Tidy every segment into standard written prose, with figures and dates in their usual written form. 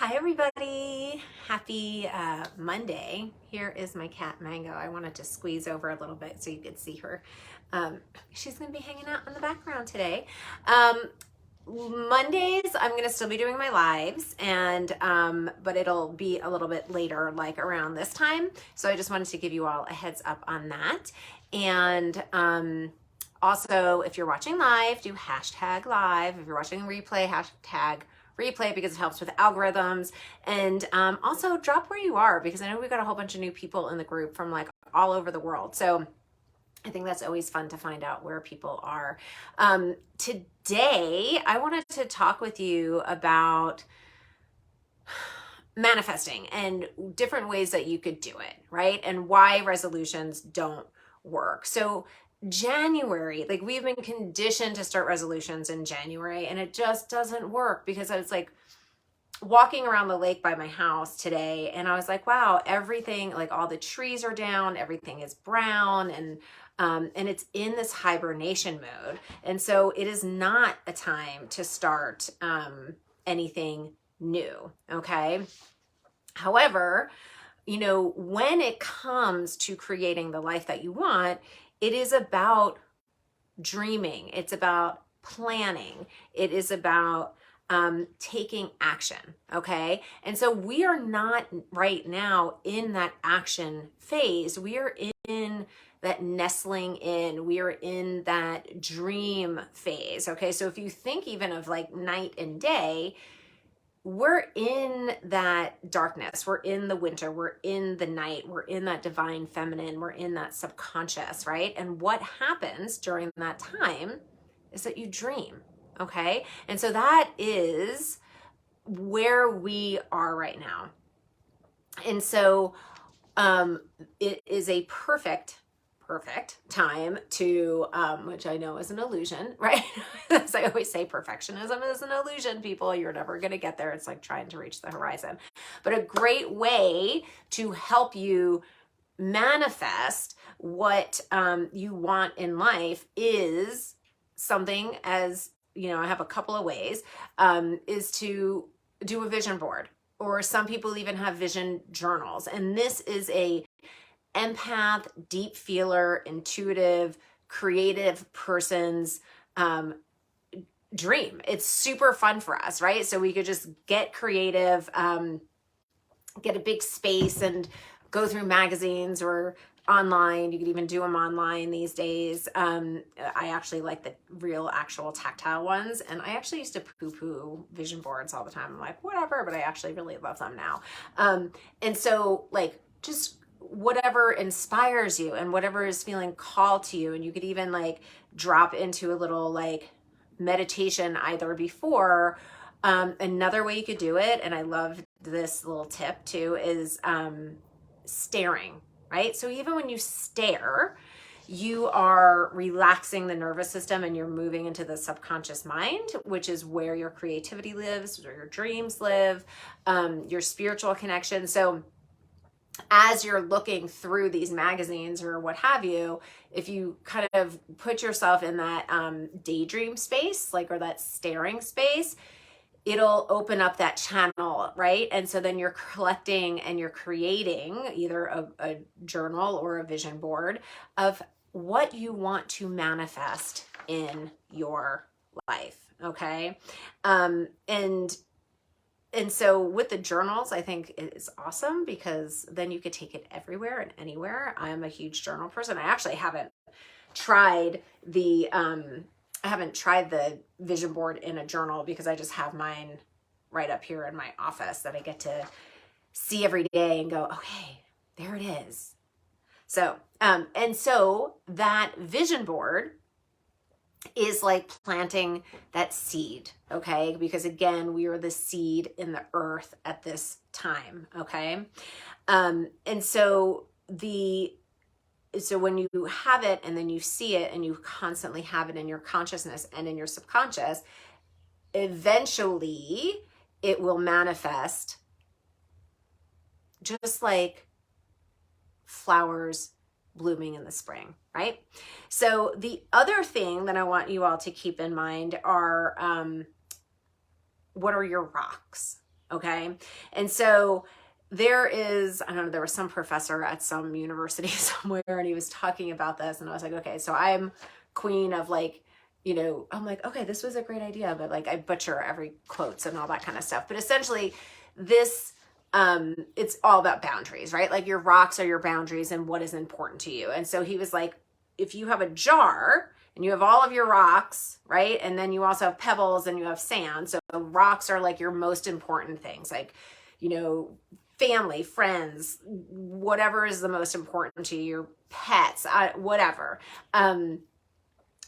Hi, everybody. Happy Monday. Here is my cat, Mango. I wanted to squeeze over a little bit so you could see her. She's going to be hanging out in the background today. Mondays, I'm going to still be doing my lives, and but it'll be a little bit later, like around this time. So I just wanted to give you all a heads up on that. And also, if you're watching live, do hashtag live. If you're watching replay, hashtag replay because it helps with algorithms. And also drop where you are, because I know we've got a whole bunch of new people in the group from like all over the world. So I think that's always fun to find out where people are. Today, I wanted to talk with you about manifesting and different ways that you could do it, right? And why resolutions don't work. So January, like we've been conditioned to start resolutions in January, and it just doesn't work because I was like walking around the lake by my house today, and I was like, wow, everything, like all the trees are down, everything is brown, and it's in this hibernation mode. And so it is not a time to start anything new, okay? However, when it comes to creating the life that you want, it is about dreaming. It's about planning. It is about taking action. Okay. And so we are not right now in that action phase. We are in that nestling in. We are in that dream phase. Okay. So if you think even of like night and day, we're in that darkness, we're in the winter, we're in the night, we're in that divine feminine, we're in that subconscious, right? And what happens during that time is that you dream, okay? And so that is where we are right now. And so it is a perfect time to, which I know is an illusion, right? As I always say, perfectionism is an illusion, people. You're never going to get there. It's like trying to reach the horizon. But a great way to help you manifest what you want in life is something as, I have a couple of ways, is to do a vision board. Or some people even have vision journals. And this is a empath, deep feeler, intuitive, creative person's dream. It's super fun for us, right? So we could just get creative, get a big space and go through magazines or online. You could even do them online these days. I actually like the real actual tactile ones. And I actually used to poo-poo vision boards all the time. I'm like, whatever, but I actually really love them now. And so like, just whatever inspires you and whatever is feeling called to you. And you could even like drop into a little like meditation either before. Another way you could do it, and I love this little tip too, is staring, right? So even when you stare, you are relaxing the nervous system and you're moving into the subconscious mind, which is where your creativity lives, where your dreams live, your spiritual connection. So as you're looking through these magazines or what have you, if you kind of put yourself in that daydream space, like, or that staring space, it'll open up that channel, right? And so then you're collecting and you're creating either a journal or a vision board of what you want to manifest in your life, okay? And so with the journals, I think it's awesome because then you could take it everywhere and anywhere. I'm a huge journal person. I actually haven't tried the vision board in a journal because I just have mine right up here in my office that I get to see every day and go, okay, there it is. So, and so that vision board is like planting that seed, okay? Because again, we are the seed in the earth at this time, okay? And so when you have it and then you see it and you constantly have it in your consciousness and in your subconscious, eventually it will manifest just like flowers blooming in the spring, right? So the other thing that I want you all to keep in mind are what are your rocks? Okay. And so there is, I don't know, there was some professor at some university somewhere and he was talking about this. And I was like, okay, so I'm queen of like, I'm like, okay, this was a great idea, but like I butcher every quotes and all that kind of stuff. But essentially this, it's all about boundaries, right? Like your rocks are your boundaries and what is important to you. And so he was like, if you have a jar and you have all of your rocks, right? And then you also have pebbles and you have sand. So rocks are like your most important things, like, family, friends, whatever is the most important to you, your pets, whatever.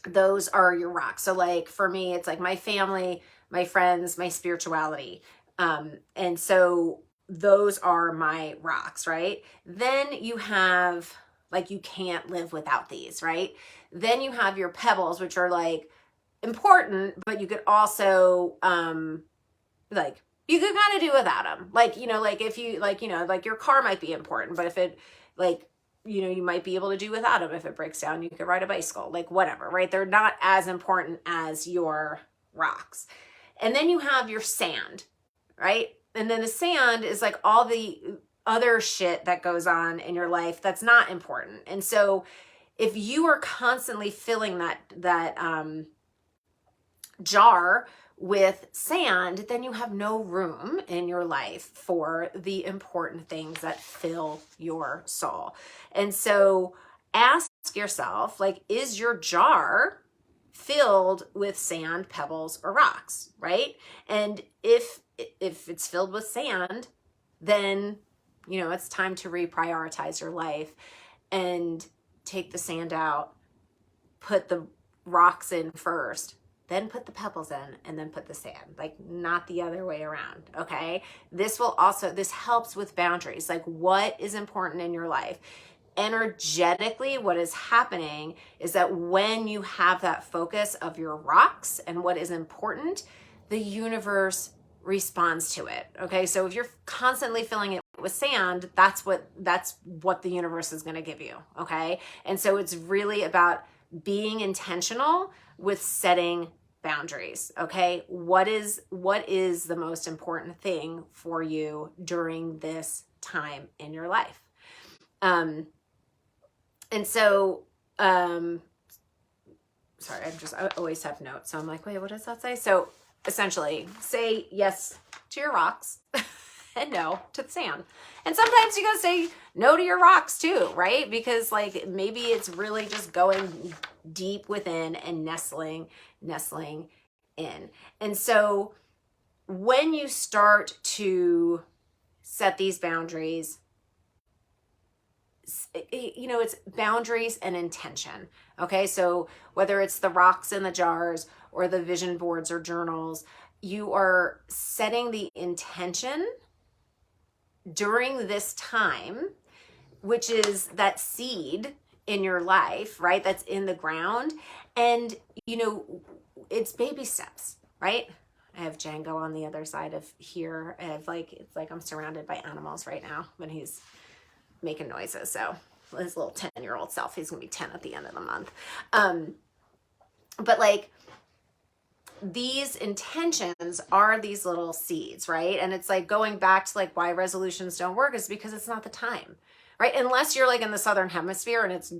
Those are your rocks. So like for me, it's like my family, my friends, my spirituality. And so those are my rocks, right? Then you have like, you can't live without these, right? Then you have your pebbles, which are like important, but you could also, like, you could kind of do without them. Like, like if you like, like your car might be important, but if it like, you might be able to do without them. If it breaks down, you could ride a bicycle, like whatever, right? They're not as important as your rocks. And then you have your sand, right? And then the sand is like all the other shit that goes on in your life that's not important. And so if you are constantly filling that jar with sand, then you have no room in your life for the important things that fill your soul. And so ask yourself, like, is your jar filled with sand, pebbles, or rocks, right? And if it's filled with sand, then, it's time to reprioritize your life and take the sand out, put the rocks in first, then put the pebbles in, and then put the sand, like not the other way around. Okay. This helps with boundaries. Like what is important in your life? Energetically, what is happening is that when you have that focus of your rocks and what is important, the universe responds to it. Okay. So if you're constantly filling it with sand, that's what the universe is going to give you. Okay. And so it's really about being intentional with setting boundaries. Okay. What is the most important thing for you during this time in your life? And so, sorry, I always have notes. So I'm like, wait, what does that say? So essentially say yes to your rocks and no to the sand. And sometimes you gotta say no to your rocks too, right? Because like maybe it's really just going deep within and nestling in. And so when you start to set these boundaries, it's boundaries and intention. Okay. So whether it's the rocks in the jars or the vision boards or journals, you are setting the intention during this time, which is that seed in your life, right? That's in the ground. And, it's baby steps, right? I have Django on the other side of here. I have it's like I'm surrounded by animals right now when he's making noises. So his little 10-year-old self, he's gonna be 10 at the end of the month. But like these intentions are these little seeds, right? And it's like going back to like why resolutions don't work is because it's not the time, right? Unless you're like in the Southern Hemisphere and it's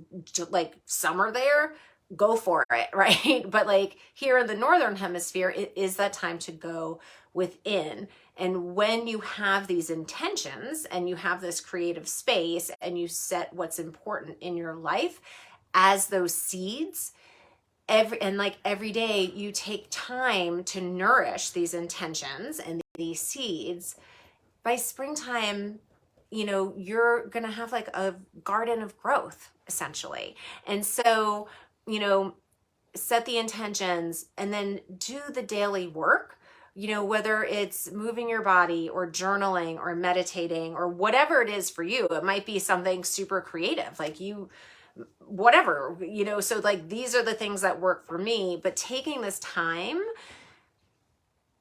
like summer there, go for it, right? But like here in the Northern Hemisphere, it is that time to go within. And when you have these intentions and you have this creative space and you set what's important in your life as those seeds, every day you take time to nourish these intentions and these seeds, by springtime, you're going to have like a garden of growth essentially. And so, set the intentions and then do the daily work, whether it's moving your body or journaling or meditating or whatever it is for you. It might be something super creative, like whatever, so like these are the things that work for me. But taking this time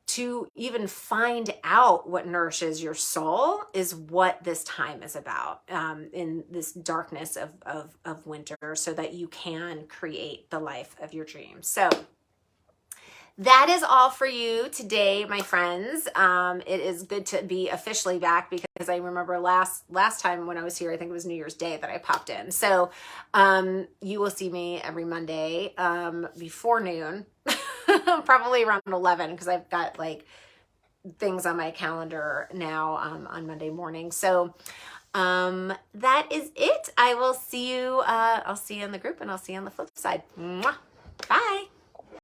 to even find out what nourishes your soul is what this time is about, in this darkness of winter, so that you can create the life of your dreams. So that is all for you today, my friends. It is good to be officially back because I remember last time when I was here, I think it was New Year's Day that I popped in. So you will see me every Monday before noon, probably around 11 because I've got like things on my calendar now on Monday morning. So that is it. I will see you. I'll see you in the group and I'll see you on the flip side. Mwah.